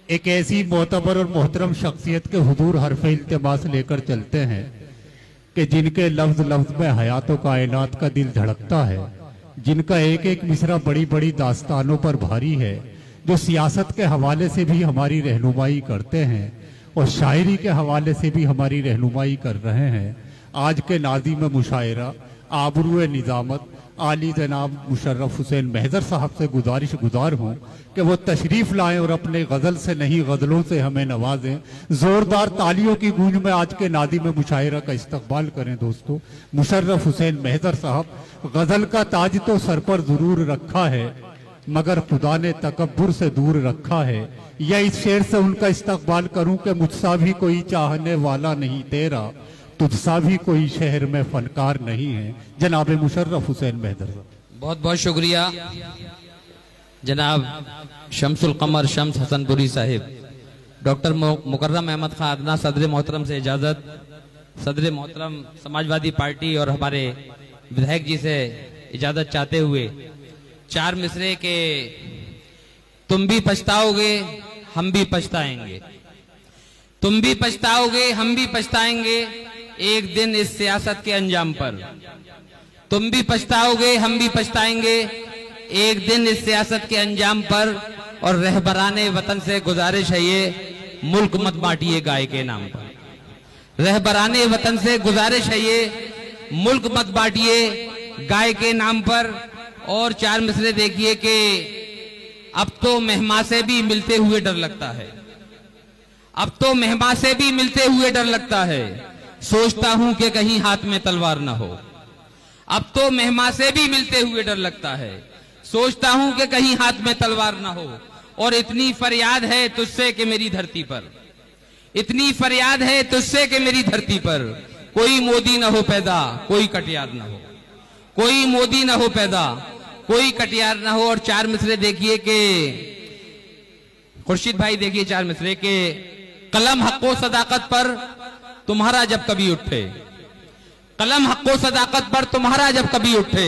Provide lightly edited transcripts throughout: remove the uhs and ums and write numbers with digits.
एक ऐसी मोतबर और मोहतरम शख्सियत के हुजूर हरफ इल्तिमास लेकर चलते हैं कि जिनके लफ्ज लफ्ज में हयातों कायनात का दिल धड़कता है, जिनका एक एक मिसरा बड़ी बड़ी दास्तानों पर भारी है, जो सियासत के हवाले से भी हमारी रहनुमाई करते हैं और शायरी के हवाले से भी हमारी रहनुमाई कर रहे हैं। आज के नाज़िम मुशायरा आबरूए निज़ामत आली जनाब मुशर्रफ हुसैन महज़र साहब से गुजार हूँ कि वो तशरीफ़ लाएं और अपने गज़ल से नहीं गज़लों से हमें नवाजें। ज़ोरदार तालियों की गूंज में आज के नाज़िम मुशायरा का इस्तकबाल करें। दोस्तों, मुशर्रफ हुसैन महज़र साहब, गज़ल का ताज तो सर पर ज़रूर रखा है मगर खुदा ने तकब्बुर से दूर रखा है। या इस शेर से उनका इस्तकबाल करूं कि मुझसा भी कोई चाहने वाला नहीं तेरा, तुझसा भी कोई शहर में फनकार नहीं है। जनाब मुशर्रफ हुसैन महज़र साहब। बहुत बहुत शुक्रिया जनाब शम्सुल कमर शम्स हसनपुरी साहिब। डॉक्टर मुकर्रम अहमद खान अदना सदर मोहतरम से इजाजत, सदर मोहतरम समाजवादी पार्टी और हमारे विधायक जी से इजाजत चाहते हुए चार मिसरे के तुम भी पछताओगे हम भी पछताएंगे, तुम भी पछताओगे हम भी पछताएंगे एक दिन इस सियासत के अंजाम पर। तुम भी पछताओगे हम भी पछताएंगे एक दिन इस सियासत के अंजाम पर। और रहबराने वतन से गुजारिश है ये मुल्क मत बांटिए गाय के नाम पर। रहबराने वतन से गुजारिश है ये मुल्क मत बांटिए गाय के नाम पर। और चार मिसरे देखिए कि अब तो मेहमा से भी मिलते हुए डर लगता है, अब तो मेहमा से भी मिलते हुए डर लगता है, सोचता हूं कि कहीं हाथ में तलवार ना हो। अब तो मेहमा से भी मिलते हुए डर लगता है, सोचता हूं कि कहीं हाथ में तलवार ना हो। और इतनी फरियाद है तुझसे कि मेरी धरती पर, इतनी फरियाद है तुझसे कि मेरी धरती पर कोई मोदी ना हो पैदा, कोई कटियार ना हो, कोई मोदी ना हो पैदा, कोई कटियार ना हो। और चार मिसरे देखिए कि खुर्शीद भाई देखिए चार मिसरे के कलम हक़ो सदाकत पर तुम्हारा जब कभी उठे, कलम हक़ो सदाकत पर तुम्हारा जब कभी उठे,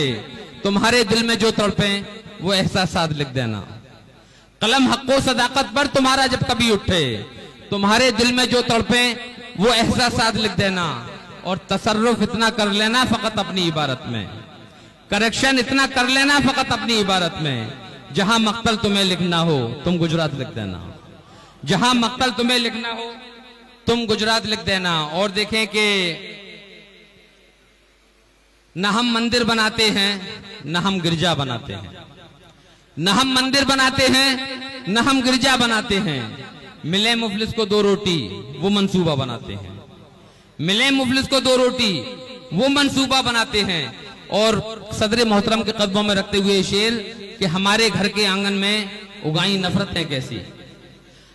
तुम्हारे दिल में जो तड़पे वो एहसासात लिख देना। कलम हक़ो सदाकत पर तुम्हारा जब कभी उठे, तुम्हारे दिल में जो तड़पे वो एहसासात लिख देना। और तसर्रुफ इतना कर लेना फकत अपनी इबारत में, करेक्शन इतना कर लेना फकत अपनी इबारत में, जहां मक्तल तुम्हें लिखना हो तुम गुजरात लिख देना, जहां मक्तल तुम्हें लिखना हो तुम गुजरात लिख देना। और देखें कि न हम मंदिर बनाते हैं न हम गिरजा बनाते हैं, न हम मंदिर बनाते हैं न हम गिरजा बनाते हैं। मिले मुफलिस को दो रोटी वो मंसूबा बनाते हैं, मिले मुफलिस को दो रोटी वो मंसूबा बनाते हैं। और सदर मोहतरम के कदमों में रखते हुए शेर कि हमारे घर के आंगन में उगाई नफरतें कैसी,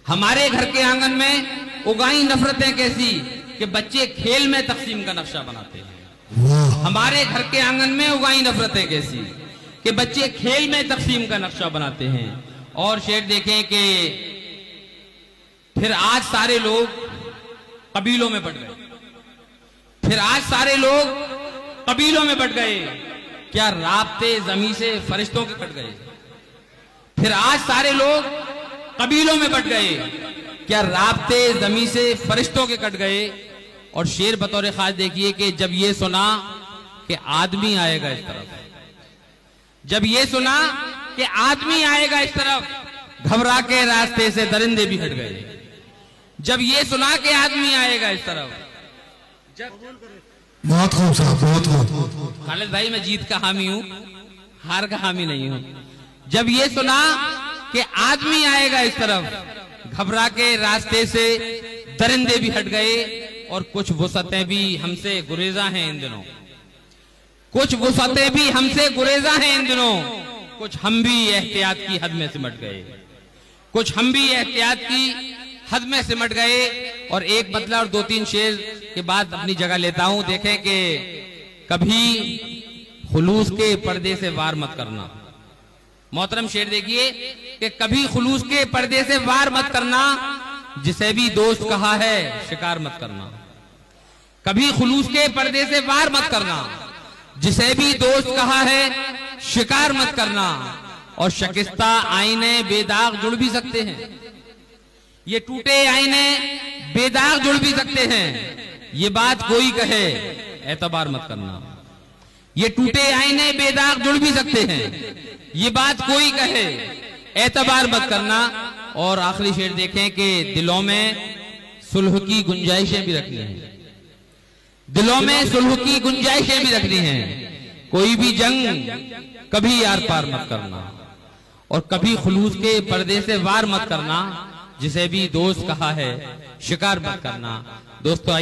हमारे घर के आंगन में उगाई नफरतें कैसी कि बच्चे खेल में तकसीम का नक्शा बनाते हैं। हमारे घर के आंगन में उगाई नफरतें कैसी कि बच्चे खेल में तकसीम का नक्शा बनाते हैं। और शेर देखें कि फिर आज सारे लोग कबीलों में बट गए, फिर आज सारे लोग कबीलों में बट गए, क्या राब्ते जमी से फरिश्तों के कट गए। फिर आज सारे लोग कबीलों में बट गए, क्या राब्ते जमी से फरिश्तों के कट गए। और शेर बतौर खास देखिए कि जब ये सुना कि आदमी आएगा इस तरफ, जब ये सुना कि आदमी आएगा इस तरफ, घबरा के रास्ते से दरिंदे भी हट गए। जब ये सुना कि आदमी आएगा इस तरफ, बहुत खूब साहब, बहुत खूब। खालिद भाई मैं जीत का हामी हूं, हार का हामी नहीं हूं। जब ये सुना कि आदमी आएगा इस तरफ, घबरा के रास्ते से दरिंदे भी हट गए। और कुछ वुसअतें भी हमसे गुरेजा हैं इन दिनों, कुछ वुसअतें भी हमसे गुरेजा हैं इन दिनों, कुछ हम भी एहतियात की हद में सिमट गए, कुछ हम भी एहतियात की हद में सिमट गए। और एक बदला और दो तीन शेर के बाद अपनी जगह लेता हूं। देखें कि कभी खुलूस के पर्दे से वार मत करना, मोहतरम शेर देखिए कि कभी खुलूस के पर्दे से वार मत करना, जिसे भी दोस्त कहा है शिकार मत करना। कभी खुलूस के पर्दे से वार मत करना, जिसे भी दोस्त कहा है शिकार मत करना। और शकिस्ता आईने बेदाग जुड़ भी सकते हैं, ये टूटे आईने बेदाग जुड़ भी सकते हैं, ये बात कोई कहे एतबार मत करना। ये टूटे आईने बेदाग जुड़ भी सकते हैं, ये बात कोई कहे एतबार मत करना। और आखिरी शेर देखें कि दिलों में सुलह की गुंजाइशें भी रखनी हैं, दिलों में सुलह की गुंजाइशें भी रखनी हैं। कोई भी जंग कभी यार पार मत करना और कभी खुलूस के पर्दे से वार मत करना। जिसे भी दोस्त कहा है शिकार मत करना। दोस्तों